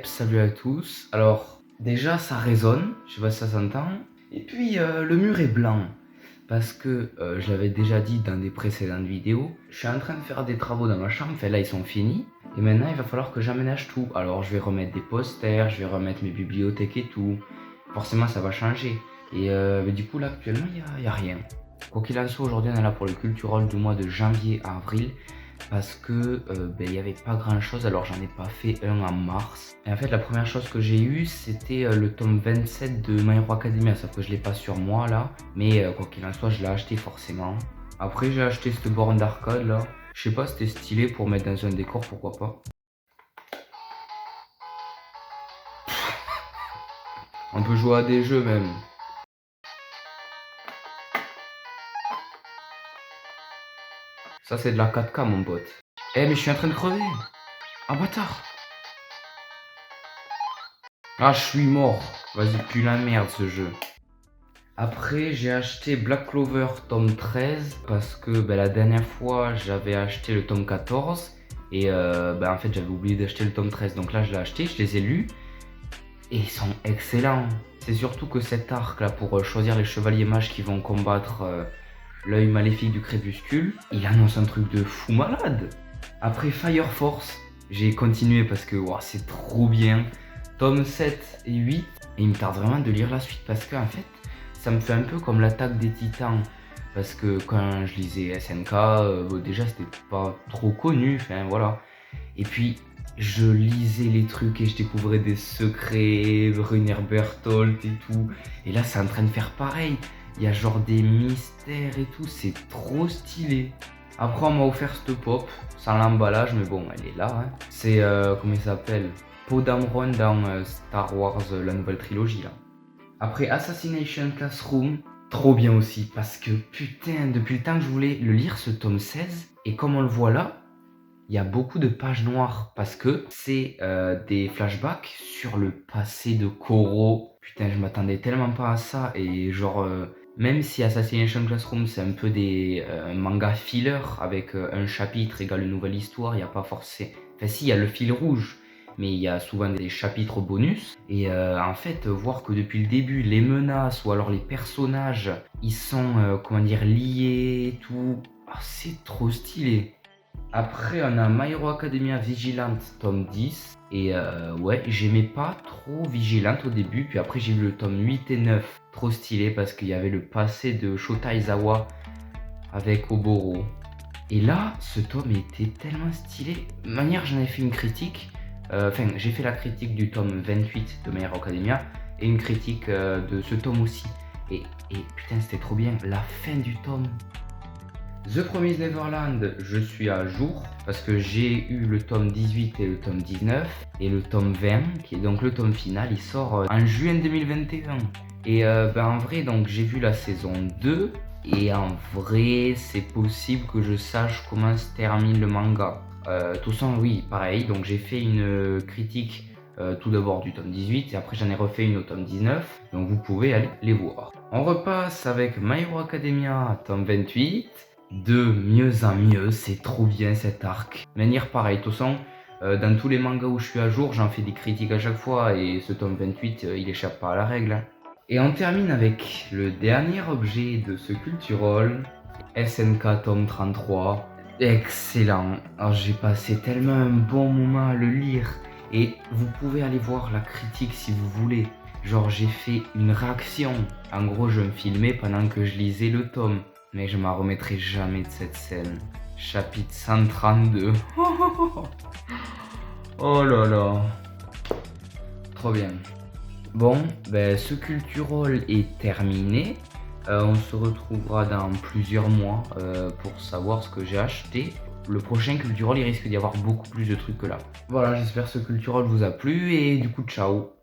Salut à tous. Alors, déjà, ça résonne, je sais pas si ça s'entend. Et puis, le mur est blanc. Parce que, je l'avais déjà dit dans des précédentes vidéos, je suis en train de faire des travaux dans ma chambre. Enfin, là, ils sont finis. Et maintenant, il va falloir que j'aménage tout. Alors, je vais remettre des posters, je vais remettre mes bibliothèques et tout. Forcément, ça va changer. Et mais du coup, là, actuellement, il y a rien. Quoi qu'il en soit, aujourd'hui, on est là pour le Culturel du mois de janvier à avril parce que il n'y avait pas grand chose, alors j'en ai pas fait un en mars. Et en fait, la première chose que j'ai eue, c'était le tome 27 de My Hero Academia, sauf que je l'ai pas sur moi là, mais quoi qu'il en soit, je l'ai acheté forcément. Après, j'ai acheté cette borne d'arcade là. Je sais pas, c'était stylé pour mettre dans un décor, pourquoi pas. On peut jouer à des jeux même. Ça, c'est de la 4K, mon pote. Eh, mais je suis en train de crever. Ah, bâtard. Ah, je suis mort. Vas-y, pue la merde ce jeu. Après, j'ai acheté Black Clover tome 13 parce que la dernière fois, j'avais acheté le tome 14 et en fait, j'avais oublié d'acheter le tome 13. Donc là, je l'ai acheté, je les ai lus et ils sont excellents. C'est surtout que cet arc là pour choisir les chevaliers mages qui vont combattre l'œil maléfique du crépuscule, il annonce un truc de fou malade. Après Fire Force, j'ai continué parce que wow, c'est trop bien. Tome 7 et 8, et il me tarde vraiment de lire la suite parce que en fait, ça me fait un peu comme l'attaque des titans. Parce que quand je lisais SNK, déjà c'était pas trop connu, enfin voilà. Et puis je lisais les trucs et je découvrais des secrets, Brunner Berthold et tout. Et là c'est en train de faire pareil. Il y a genre des mystères et tout, c'est trop stylé. Après on m'a offert cette pop, sans l'emballage, mais bon elle est là. Hein. C'est, comment il s'appelle, Poe Dameron dans Star Wars, la nouvelle trilogie là. Après Assassination Classroom, trop bien aussi, parce que putain, depuis le temps que je voulais le lire, ce tome 16, et comme on le voit là, il y a beaucoup de pages noires, parce que c'est des flashbacks sur le passé de Koro. Putain, je m'attendais tellement pas à ça, et genre, même si Assassination Classroom c'est un peu des mangas filler, avec un chapitre égale une nouvelle histoire, il n'y a pas forcément... Enfin si, il y a le fil rouge, mais il y a souvent des chapitres bonus. Et en fait, voir que depuis le début, les menaces ou alors les personnages, ils sont, comment dire, liés et tout, c'est trop stylé. Après, on a My Hero Academia Vigilante, tome 10. Et ouais, j'aimais pas trop Vigilante au début. Puis après, j'ai vu le tome 8 et 9. Trop stylé parce qu'il y avait le passé de Shota Izawa avec Oboro. Et là, ce tome était tellement stylé. De manière, j'en ai fait une critique. Enfin, j'ai fait la critique du tome 28 de My Hero Academia et une critique de ce tome aussi. Et putain, c'était trop bien. La fin du tome. The Promised Neverland, je suis à jour parce que j'ai eu le tome 18 et le tome 19 et le tome 20 qui est donc le tome final, il sort en juin 2021. Et en vrai, donc j'ai vu la saison 2 et en vrai, c'est possible que je sache comment se termine le manga. Tout ça, oui, pareil, donc j'ai fait une critique tout d'abord du tome 18 et après j'en ai refait une au tome 19, donc vous pouvez aller les voir. On repasse avec My Hero Academia tome 28. De mieux en mieux, c'est trop bien cet arc. Manière pareil, de toute façon, dans tous les mangas où je suis à jour, j'en fais des critiques à chaque fois et ce tome 28, il échappe pas à la règle. Hein. Et on termine avec le dernier objet de ce Culturol, SNK tome 33. Excellent. Alors j'ai passé tellement un bon moment à le lire et vous pouvez aller voir la critique si vous voulez. Genre j'ai fait une réaction. En gros, je me filmais pendant que je lisais le tome. Mais je m'en remettrai jamais de cette scène. Chapitre 132. Oh là là. Trop bien. Bon, ce Culturol est terminé. On se retrouvera dans plusieurs mois pour savoir ce que j'ai acheté. Le prochain Culturol, il risque d'y avoir beaucoup plus de trucs que là. Voilà, j'espère que ce Culturol vous a plu et du coup, ciao.